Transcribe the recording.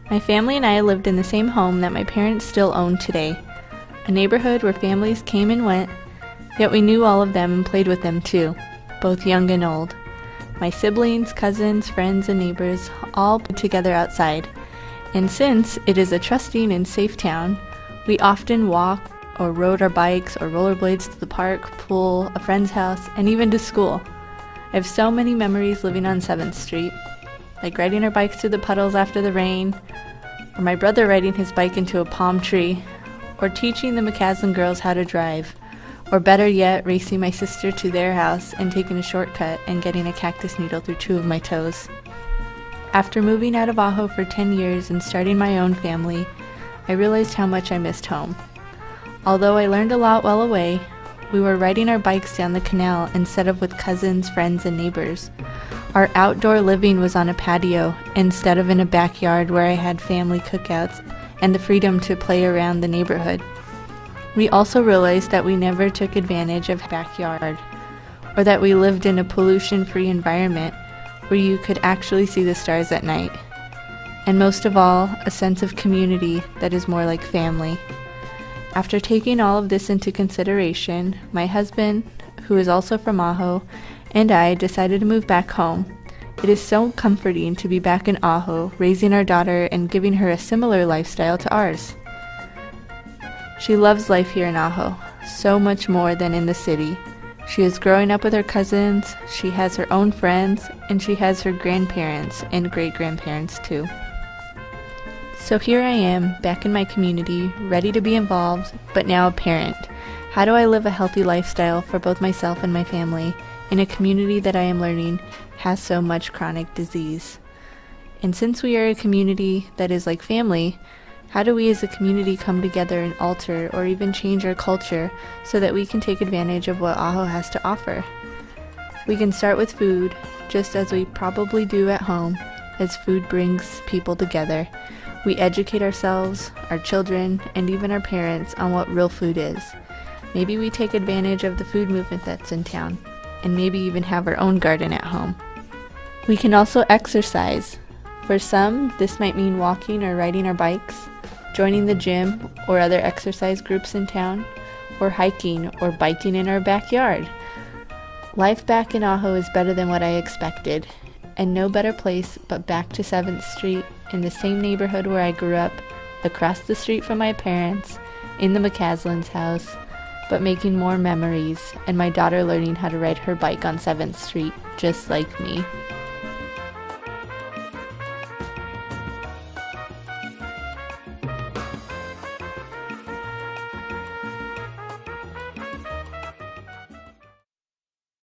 My family and I lived in the same home that my parents still own today, a neighborhood where families came and went, yet we knew all of them and played with them too, both young and old. My siblings, cousins, friends, and neighbors all played together outside, and since it is a trusting and safe town, we often walked or rode our bikes or rollerblades to the park, pool, a friend's house, and even to school. I have so many memories living on 7th Street, like riding our bikes through the puddles after the rain, or my brother riding his bike into a palm tree, or teaching the McCaslin girls how to drive, or better yet, racing my sister to their house and taking a shortcut and getting a cactus needle through 2 of my toes. After moving out of Ajo for 10 years and starting my own family, I realized how much I missed home. Although I learned a lot while away, we were riding our bikes down the canal instead of with cousins, friends, and neighbors. Our outdoor living was on a patio instead of in a backyard where I had family cookouts and the freedom to play around the neighborhood. We also realized that we never took advantage of backyard, or that we lived in a pollution-free environment where you could actually see the stars at night. And most of all, a sense of community that is more like family. After taking all of this into consideration, my husband, who is also from Ajo, and I decided to move back home. It is so comforting to be back in Ajo, raising our daughter and giving her a similar lifestyle to ours. She loves life here in Ajo, so much more than in the city. She is growing up with her cousins, she has her own friends, and she has her grandparents and great-grandparents too. So here I am, back in my community, ready to be involved, but now a parent. How do I live a healthy lifestyle for both myself and my family in a community that I am learning has so much chronic disease? And since we are a community that is like family, how do we as a community come together and alter or even change our culture so that we can take advantage of what Ajo has to offer? We can start with food, just as we probably do at home, as food brings people together. We educate ourselves, our children, and even our parents on what real food is. Maybe we take advantage of the food movement that's in town, and maybe even have our own garden at home. We can also exercise. For some, this might mean walking or riding our bikes, joining the gym or other exercise groups in town, or hiking or biking in our backyard. Life back in Ajo is better than what I expected, and no better place but back to 7th Street in the same neighborhood where I grew up, across the street from my parents, in the McCaslin's house, but making more memories, and my daughter learning how to ride her bike on 7th Street, just like me.